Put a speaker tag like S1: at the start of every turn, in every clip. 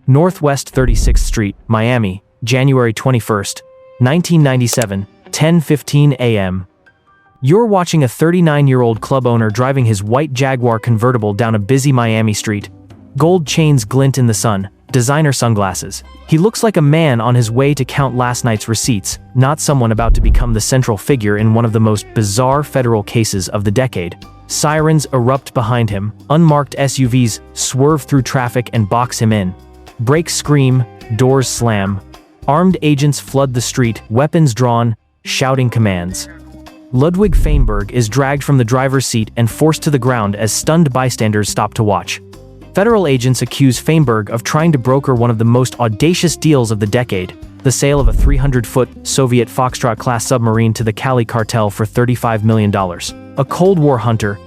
S1: Northwest 36th Street, Miami, January 21st, 1997, 10:15 a.m. You're watching a 39-year-old club owner driving his white Jaguar convertible down a busy Miami street. Gold chains glint in the sun, designer sunglasses. He looks like a man on his way to count last night's receipts, not someone about to become the central figure in one of the most bizarre federal cases of the decade. Sirens erupt behind him, unmarked SUVs swerve through traffic and box him in. Brakes scream, doors slam. Armed agents flood the street, weapons drawn, shouting commands. Ludwig Fainberg is dragged from the driver's seat and forced to the ground as stunned bystanders stop to watch. Federal agents accuse Fainberg of trying to broker one of the most audacious deals of the decade, the sale of a 300-foot Soviet Foxtrot-class submarine to the Cali Cartel for $35 million. A Cold War hunter,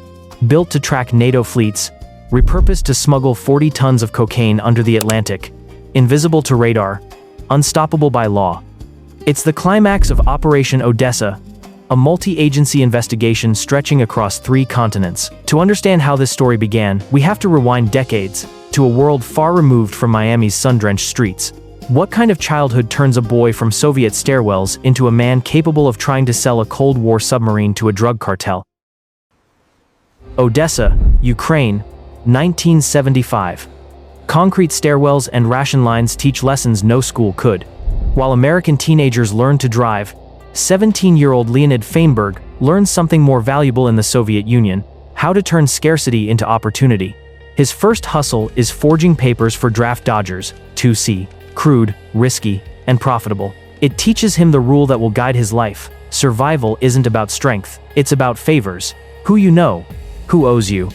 S1: built to track NATO fleets, repurposed to smuggle 40 tons of cocaine under the Atlantic, invisible to radar, unstoppable by law. It's the climax of Operation Odessa, a multi-agency investigation stretching across 3 continents. To understand how this story began, we have to rewind decades, to a world far removed from Miami's sun-drenched streets. What kind of childhood turns a boy from Soviet stairwells into a man capable of trying to sell a Cold War submarine to a drug cartel? Odessa, Ukraine, 1975. Concrete stairwells and ration lines teach lessons no school could. While American teenagers learn to drive, 17-year-old Leonid Fainberg learns something more valuable in the Soviet Union: how to turn scarcity into opportunity. His first hustle is forging papers for draft dodgers, 2C, crude, risky, and profitable. It teaches him the rule that will guide his life: survival isn't about strength, it's about favors. Who you know, who owes you.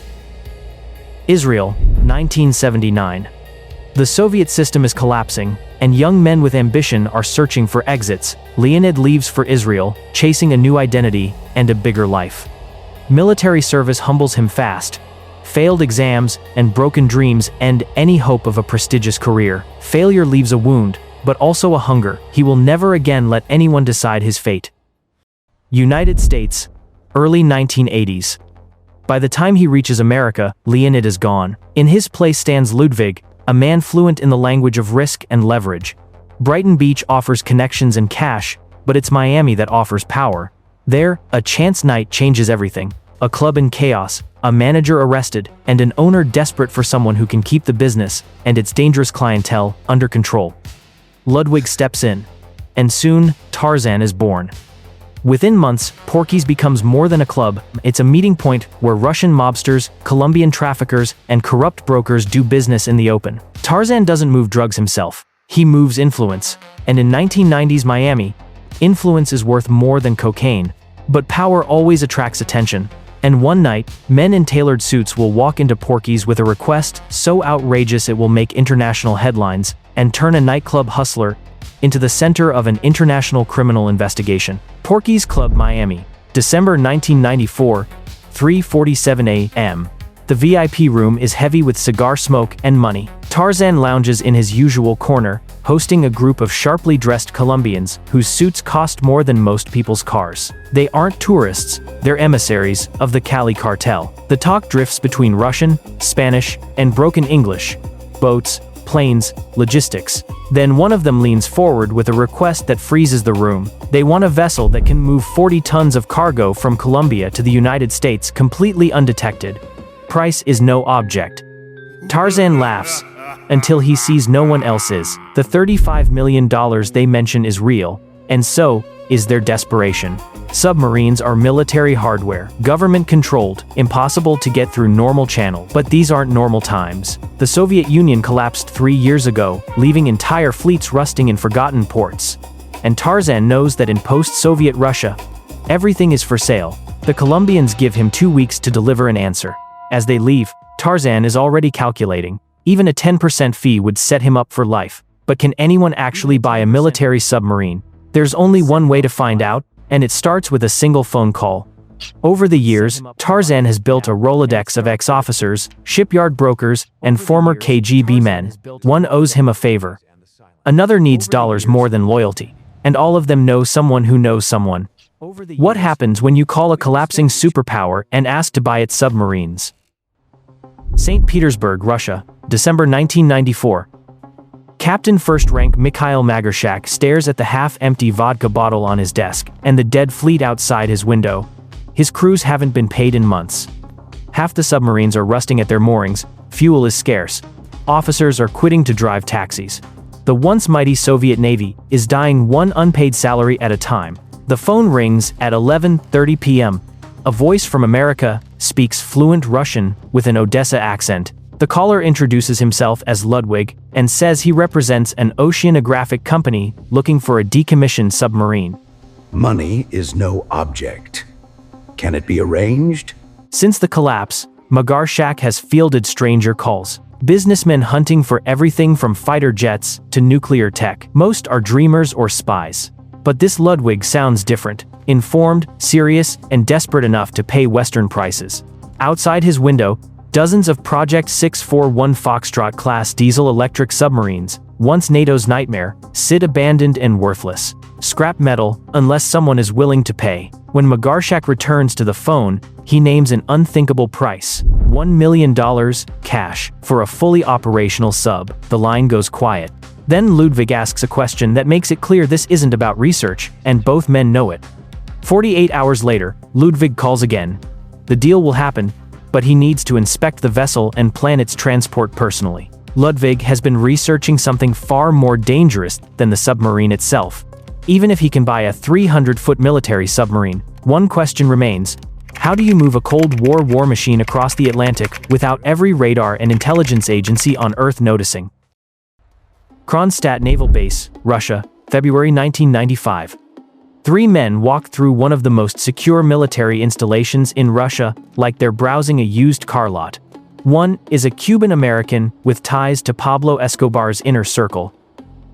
S1: Israel, 1979. The Soviet system is collapsing, and young men with ambition are searching for exits. Leonid leaves for Israel, chasing a new identity and a bigger life. Military service humbles him fast. Failed exams and broken dreams end any hope of a prestigious career. Failure leaves a wound, but also a hunger. He will never again let anyone decide his fate. United States, early 1980s. By the time he reaches America, Leonid is gone. In his place stands Ludwig, a man fluent in the language of risk and leverage. Brighton Beach offers connections and cash, but it's Miami that offers power. There, a chance night changes everything. A club in chaos, a manager arrested, and an owner desperate for someone who can keep the business and its dangerous clientele under control. Ludwig steps in, and soon, Tarzan is born. Within months, Porky's becomes more than a club. It's a meeting point where Russian mobsters, Colombian traffickers, and corrupt brokers do business in the open. Tarzan doesn't move drugs himself. He moves influence. And in 1990s Miami, influence is worth more than cocaine. But power always attracts attention. And one night, men in tailored suits will walk into Porky's with a request so outrageous it will make international headlines and turn a nightclub hustler into the center of an international criminal investigation. Porky's Club Miami, December 1994, 3:47 a.m. The VIP room is heavy with cigar smoke and money. Tarzan lounges in his usual corner, hosting a group of sharply dressed Colombians whose suits cost more than most people's cars. They aren't tourists, they're emissaries of the Cali Cartel. The talk drifts between Russian, Spanish, and broken English. Boats, planes, logistics. Then one of them leans forward with a request that freezes the room. They want a vessel that can move 40 tons of cargo from Colombia to the United States completely undetected. Price is no object. Tarzan laughs until he sees no one else is. The $35 million they mention is real, and so is their desperation. Submarines are military hardware, government-controlled, impossible to get through normal channel. But these aren't normal times. The Soviet Union collapsed 3 years ago, leaving entire fleets rusting in forgotten ports. And Tarzan knows that in post-Soviet Russia, everything is for sale. The Colombians give him 2 weeks to deliver an answer. As they leave, Tarzan is already calculating. Even a 10% fee would set him up for life. But can anyone actually buy a military submarine? There's only one way to find out, and it starts with a single phone call. Over the years, Tarzan has built a Rolodex of ex-officers, shipyard brokers, and former KGB men. One owes him a favor. Another needs dollars more than loyalty. And all of them know someone who knows someone. What happens when you call a collapsing superpower and ask to buy its submarines? St. Petersburg, Russia, December 1994. Captain First Rank Mikhail Magarshak stares at the half-empty vodka bottle on his desk and the dead fleet outside his window. His crews haven't been paid in months. Half the submarines are rusting at their moorings, fuel is scarce. Officers are quitting to drive taxis. The once mighty Soviet Navy is dying one unpaid salary at a time. The phone rings at 11:30 p.m. A voice from America speaks fluent Russian with an Odessa accent. The caller introduces himself as Ludwig and says he represents an oceanographic company looking for a decommissioned submarine.
S2: Money is no object. Can it be arranged?
S1: Since the collapse, Magarshak has fielded stranger calls. Businessmen hunting for everything from fighter jets to nuclear tech. Most are dreamers or spies. But this Ludwig sounds different. Informed, serious, and desperate enough to pay Western prices. Outside his window, dozens of Project 641 Foxtrot-class diesel-electric submarines, once NATO's nightmare, sit abandoned and worthless. Scrap metal, unless someone is willing to pay. When Magarshak returns to the phone, he names an unthinkable price. $1 million, cash, for a fully operational sub. The line goes quiet. Then Ludwig asks a question that makes it clear this isn't about research, and both men know it. 48 hours later, Ludwig calls again. The deal will happen, but he needs to inspect the vessel and plan its transport personally. Ludwig has been researching something far more dangerous than the submarine itself. Even if he can buy a 300-foot military submarine, one question remains: how do you move a Cold War machine across the Atlantic without every radar and intelligence agency on Earth noticing? Kronstadt Naval Base, Russia, February 1995. Three men walk through one of the most secure military installations in Russia like they're browsing a used car lot. One is a Cuban-American with ties to Pablo Escobar's inner circle.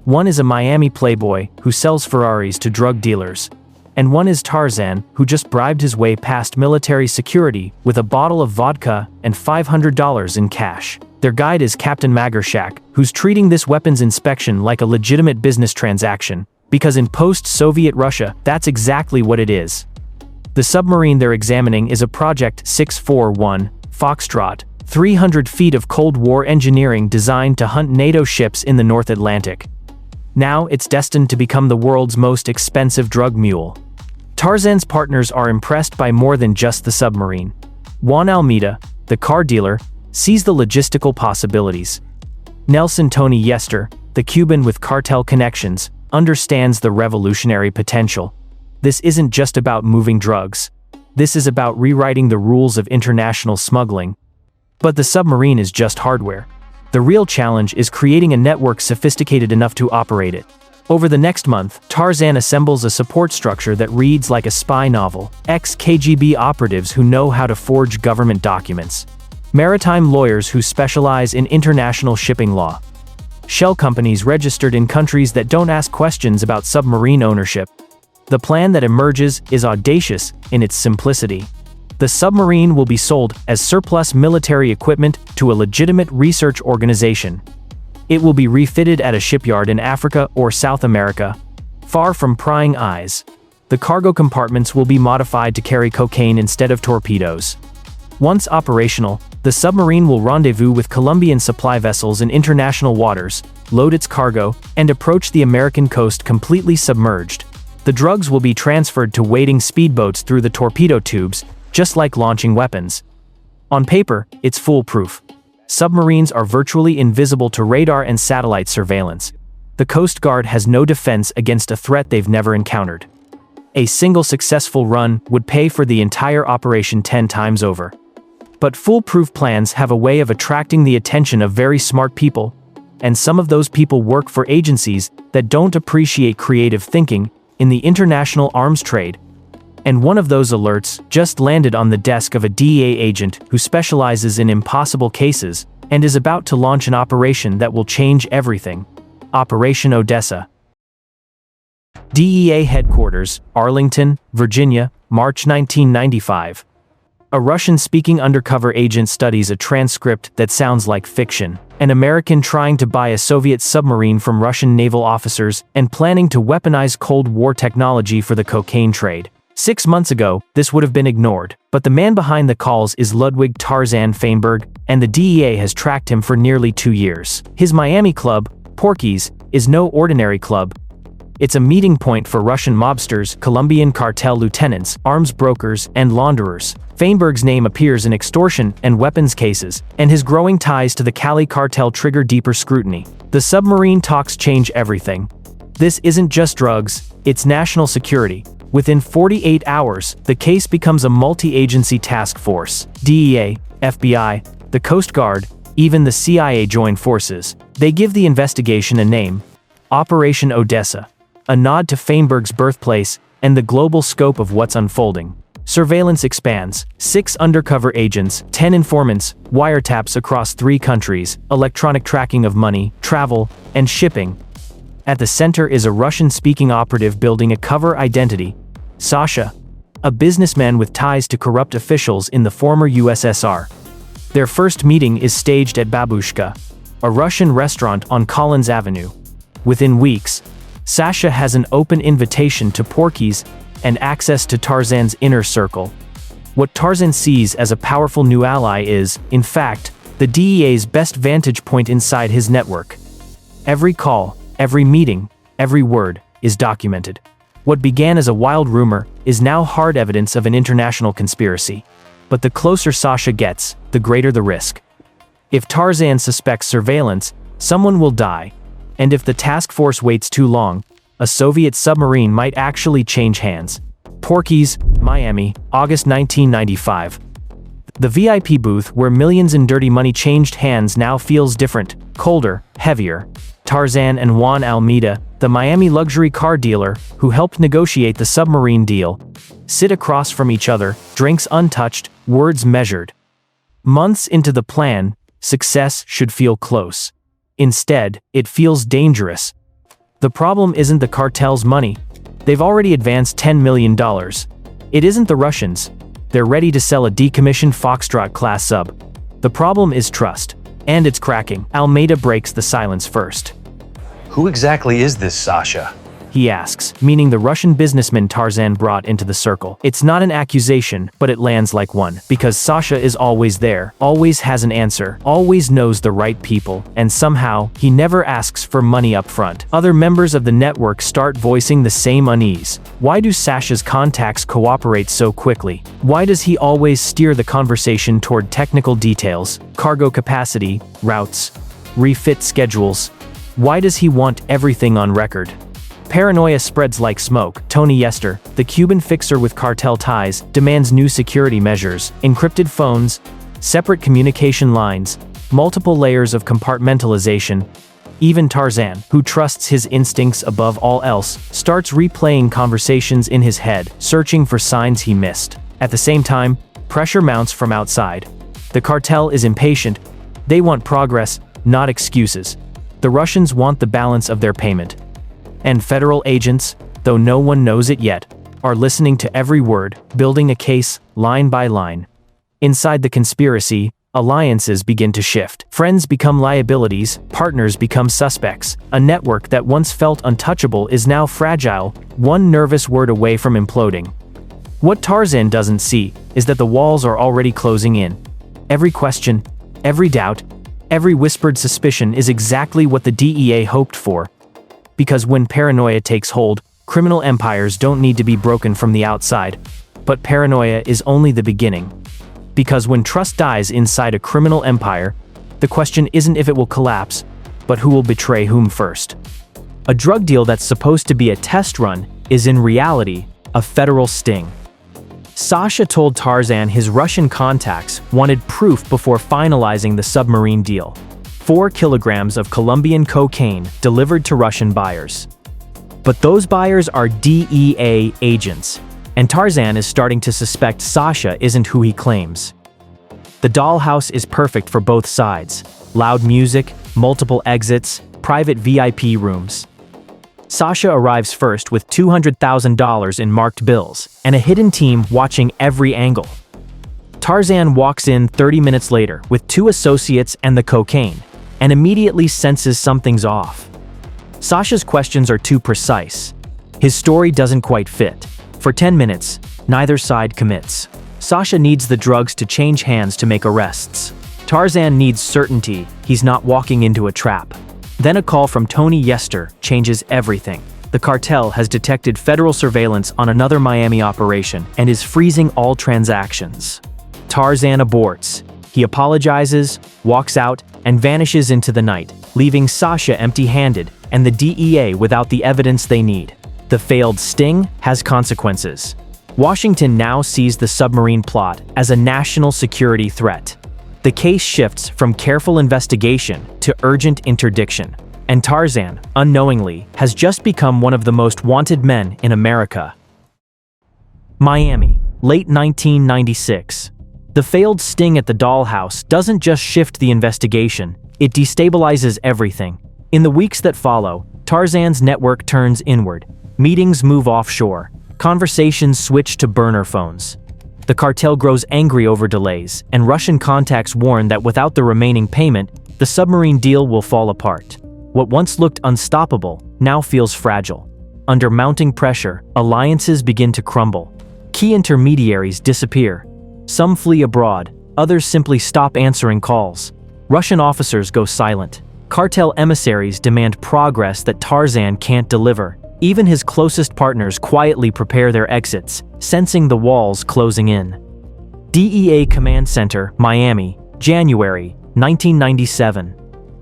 S1: One is a Miami playboy who sells Ferraris to drug dealers. And one is Tarzan, who just bribed his way past military security with a bottle of vodka and $500 in cash. Their guide is Captain Magarshak, who's treating this weapons inspection like a legitimate business transaction. Because in post-Soviet Russia, that's exactly what it is. The submarine they're examining is a Project 641 Foxtrot, 300 feet of Cold War engineering designed to hunt NATO ships in the North Atlantic. Now it's destined to become the world's most expensive drug mule. Tarzan's partners are impressed by more than just the submarine. Juan Almeida, the car dealer, sees the logistical possibilities. Nelson Tony Yester, the Cuban with cartel connections, understands the revolutionary potential. This isn't just about moving drugs. This is about rewriting the rules of international smuggling. But the submarine is just hardware. The real challenge is creating a network sophisticated enough to operate it. Over the next month, Tarzan assembles a support structure that reads like a spy novel. Ex-KGB operatives who know how to forge government documents. Maritime lawyers who specialize in international shipping law. Shell companies registered in countries that don't ask questions about submarine ownership. The plan that emerges is audacious in its simplicity. The submarine will be sold as surplus military equipment to a legitimate research organization. It will be refitted at a shipyard in Africa or South America, far from prying eyes. The cargo compartments will be modified to carry cocaine instead of torpedoes. Once operational, the submarine will rendezvous with Colombian supply vessels in international waters, load its cargo, and approach the American coast completely submerged. The drugs will be transferred to waiting speedboats through the torpedo tubes, just like launching weapons. On paper, it's foolproof. Submarines are virtually invisible to radar and satellite surveillance. The Coast Guard has no defense against a threat they've never encountered. A single successful run would pay for the entire operation 10 times over. But foolproof plans have a way of attracting the attention of very smart people, and some of those people work for agencies that don't appreciate creative thinking in the international arms trade. And one of those alerts just landed on the desk of a DEA agent who specializes in impossible cases and is about to launch an operation that will change everything. Operation Odessa. DEA Headquarters, Arlington, Virginia, March 1995. A Russian-speaking undercover agent studies a transcript that sounds like fiction. An American trying to buy a Soviet submarine from Russian naval officers and planning to weaponize Cold War technology for the cocaine trade. 6 months ago, this would have been ignored, but the man behind the calls is Ludwig Tarzan Fainberg, and the DEA has tracked him for nearly 2 years. His Miami club, Porky's is no ordinary club. It's a meeting point for Russian mobsters, Colombian cartel lieutenants, arms brokers, and launderers. Fainberg's name appears in extortion and weapons cases, and his growing ties to the Cali Cartel trigger deeper scrutiny. The submarine talks change everything. This isn't just drugs, it's national security. Within 48 hours, the case becomes a multi-agency task force. DEA, FBI, the Coast Guard, even the CIA join forces. They give the investigation a name: Operation Odessa, a nod to Fainberg's birthplace and the global scope of what's unfolding. Surveillance expands: 6 undercover agents, 10 informants, wiretaps across 3 countries, electronic tracking of money, travel, and shipping. At the center is a Russian-speaking operative building a cover identity: Sasha, a businessman with ties to corrupt officials in the former USSR. Their first meeting is staged at Babushka, a Russian restaurant on Collins Avenue. Within weeks, Sasha has an open invitation to Porky's and access to Tarzan's inner circle. What Tarzan sees as a powerful new ally is, in fact, the DEA's best vantage point inside his network. Every call, every meeting, every word is documented. What began as a wild rumor is now hard evidence of an international conspiracy. But the closer Sasha gets, the greater the risk. If Tarzan suspects surveillance, someone will die. And if the task force waits too long, a Soviet submarine might actually change hands. Porky's, Miami, August 1995. The VIP booth where millions in dirty money changed hands now feels different, colder, heavier. Tarzan and Juan Almeida, the Miami luxury car dealer who helped negotiate the submarine deal, sit across from each other, drinks untouched, words measured. Months into the plan, success should feel close. Instead, it feels dangerous. The problem isn't the cartel's money. They've already advanced $10 million. It isn't the Russians. They're ready to sell a decommissioned Foxtrot-class sub. The problem is trust. And it's cracking. Almeida breaks the silence first.
S3: Who exactly is this Sasha?
S1: He asks, meaning the Russian businessman Tarzan brought into the circle. It's not an accusation, but it lands like one. Because Sasha is always there, always has an answer, always knows the right people, and somehow, he never asks for money up front. Other members of the network start voicing the same unease. Why do Sasha's contacts cooperate so quickly? Why does he always steer the conversation toward technical details, cargo capacity, routes, refit schedules? Why does he want everything on record? Paranoia spreads like smoke. Tony Yester, the Cuban fixer with cartel ties, demands new security measures, encrypted phones, separate communication lines, multiple layers of compartmentalization. Even Tarzan, who trusts his instincts above all else, starts replaying conversations in his head, searching for signs he missed. At the same time, pressure mounts from outside. The cartel is impatient. They want progress, not excuses. The Russians want the balance of their payment. And federal agents, though no one knows it yet, are listening to every word, building a case, line by line. Inside the conspiracy, alliances begin to shift. Friends become liabilities, partners become suspects. A network that once felt untouchable is now fragile, one nervous word away from imploding. What Tarzan doesn't see is that the walls are already closing in. Every question, every doubt, every whispered suspicion is exactly what the DEA hoped for. Because when paranoia takes hold, criminal empires don't need to be broken from the outside. But paranoia is only the beginning. Because when trust dies inside a criminal empire, the question isn't if it will collapse, but who will betray whom first. A drug deal that's supposed to be a test run is in reality a federal sting. Sasha told Tarzan his Russian contacts wanted proof before finalizing the submarine deal. 4 kilograms of Colombian cocaine delivered to Russian buyers. But those buyers are DEA agents, and Tarzan is starting to suspect Sasha isn't who he claims. The dollhouse is perfect for both sides: loud music, multiple exits, private VIP rooms. Sasha arrives first with $200,000 in marked bills, and a hidden team watching every angle. Tarzan walks in 30 minutes later with 2 associates and the cocaine, and immediately senses something's off. Sasha's questions are too precise. His story doesn't quite fit. For 10 minutes, neither side commits. Sasha needs the drugs to change hands to make arrests. Tarzan needs certainty he's not walking into a trap. Then a call from Tony Yester changes everything. The cartel has detected federal surveillance on another Miami operation and is freezing all transactions. Tarzan aborts. He apologizes, walks out, and vanishes into the night, leaving Sasha empty-handed and the DEA without the evidence they need. The failed sting has consequences. Washington now sees the submarine plot as a national security threat. The case shifts from careful investigation to urgent interdiction, and Tarzan, unknowingly, has just become one of the most wanted men in America. Miami, late 1996. The failed sting at the dollhouse doesn't just shift the investigation, it destabilizes everything. In the weeks that follow, Tarzan's network turns inward. Meetings move offshore. Conversations switch to burner phones. The cartel grows angry over delays, and Russian contacts warn that without the remaining payment, the submarine deal will fall apart. What once looked unstoppable now feels fragile. Under mounting pressure, alliances begin to crumble. Key intermediaries disappear. Some flee abroad, others simply stop answering calls. Russian officers go silent. Cartel emissaries demand progress that Tarzan can't deliver. Even his closest partners quietly prepare their exits, sensing the walls closing in. DEA Command Center, Miami, January 1997.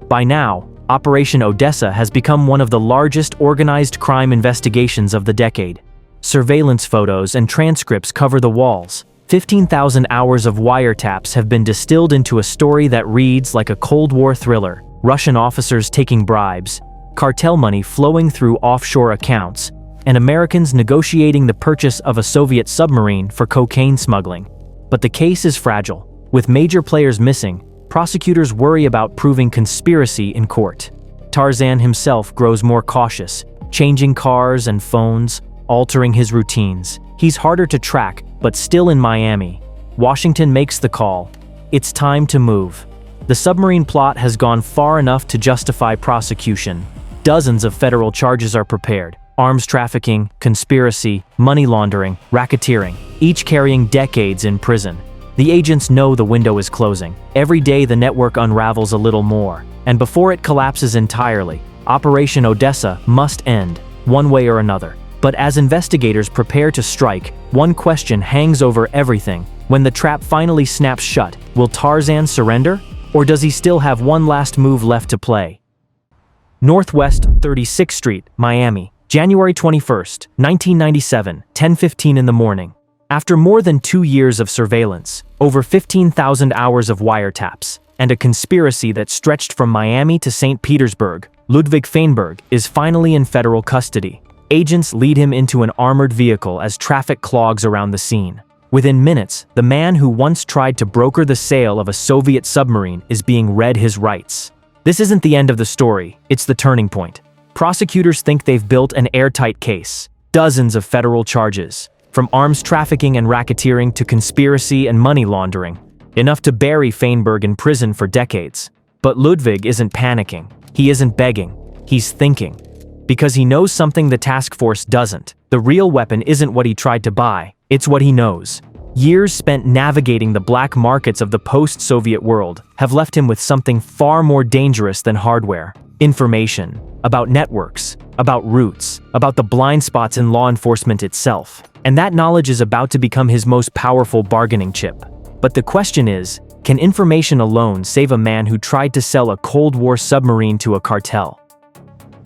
S1: By now, Operation Odessa has become one of the largest organized crime investigations of the decade. Surveillance photos and transcripts cover the walls. 15,000 hours of wiretaps have been distilled into a story that reads like a Cold War thriller. Russian officers taking bribes, cartel money flowing through offshore accounts, and Americans negotiating the purchase of a Soviet submarine for cocaine smuggling. But the case is fragile. With major players missing, prosecutors worry about proving conspiracy in court. Tarzan himself grows more cautious, changing cars and phones, altering his routines. He's harder to track, but still in Miami. Washington makes the call. It's time to move. The submarine plot has gone far enough to justify prosecution. Dozens of federal charges are prepared. Arms trafficking, conspiracy, money laundering, racketeering, each carrying decades in prison. The agents know the window is closing. Every day the network unravels a little more. And before it collapses entirely, Operation Odessa must end, one way or another. But as investigators prepare to strike, one question hangs over everything. When the trap finally snaps shut, will Tarzan surrender? Or does he still have one last move left to play? Northwest 36th Street, Miami, January 21st, 1997, 10:15 in the morning. After more than 2 years of surveillance, over 15,000 hours of wiretaps, and a conspiracy that stretched from Miami to St. Petersburg, Ludwig Fainberg is finally in federal custody. Agents lead him into an armored vehicle as traffic clogs around the scene. Within minutes, the man who once tried to broker the sale of a Soviet submarine is being read his rights. This isn't the end of the story, it's the turning point. Prosecutors think they've built an airtight case. Dozens of federal charges, from arms trafficking and racketeering to conspiracy and money laundering. Enough to bury Fainberg in prison for decades. But Ludwig isn't panicking. He isn't begging. He's thinking. Because he knows something the task force doesn't. The real weapon isn't what he tried to buy, it's what he knows. Years spent navigating the black markets of the post-Soviet world have left him with something far more dangerous than hardware. Information. About networks. About routes. About the blind spots in law enforcement itself. And that knowledge is about to become his most powerful bargaining chip. But the question is, can information alone save a man who tried to sell a Cold War submarine to a cartel?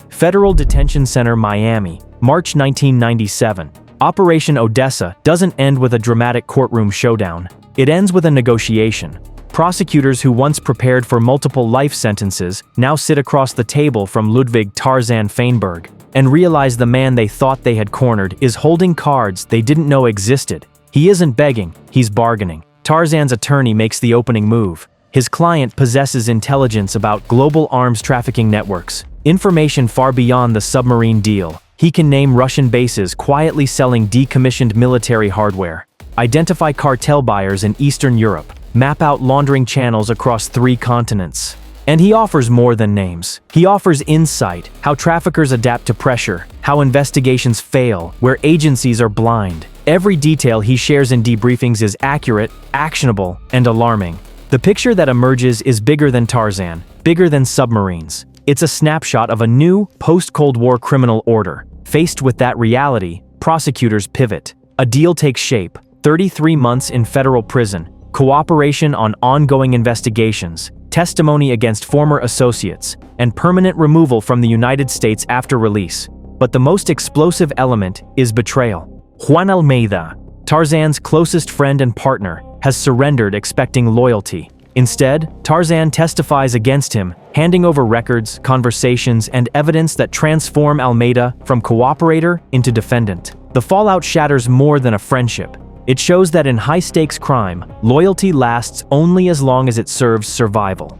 S1: Federal Detention Center, Miami, March 1997. Operation Odessa doesn't end with a dramatic courtroom showdown. It ends with a negotiation. Prosecutors who once prepared for multiple life sentences now sit across the table from Ludwig Tarzan Fainberg and realize the man they thought they had cornered is holding cards they didn't know existed. He isn't begging, he's bargaining. Tarzan's attorney makes the opening move. His client possesses intelligence about global arms trafficking networks, information far beyond the submarine deal. He can name Russian bases quietly selling decommissioned military hardware, identify cartel buyers in Eastern Europe, map out laundering channels across 3 continents. And he offers more than names. He offers insight, how traffickers adapt to pressure, how investigations fail, where agencies are blind. Every detail he shares in debriefings is accurate, actionable, and alarming. The picture that emerges is bigger than Tarzan, bigger than submarines. It's a snapshot of a new, post-Cold War criminal order. Faced with that reality, prosecutors pivot. A deal takes shape: 33 months in federal prison, cooperation on ongoing investigations, testimony against former associates, and permanent removal from the United States after release. But the most explosive element is betrayal. Juan Almeida, Tarzan's closest friend and partner, has surrendered expecting loyalty. Instead, Tarzan testifies against him, handing over records, conversations, and evidence that transform Almeida from cooperator into defendant. The fallout shatters more than a friendship. It shows that in high-stakes crime, loyalty lasts only as long as it serves survival.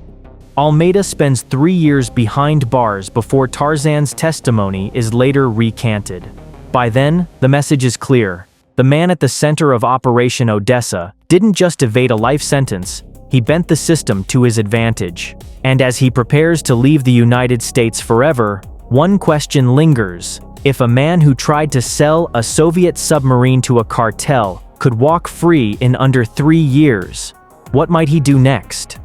S1: Almeida spends 3 years behind bars before Tarzan's testimony is later recanted. By then, the message is clear. The man at the center of Operation Odessa didn't just evade a life sentence, he bent the system to his advantage. And as he prepares to leave the United States forever, one question lingers. If a man who tried to sell a Soviet submarine to a cartel could walk free in under 3 years, what might he do next?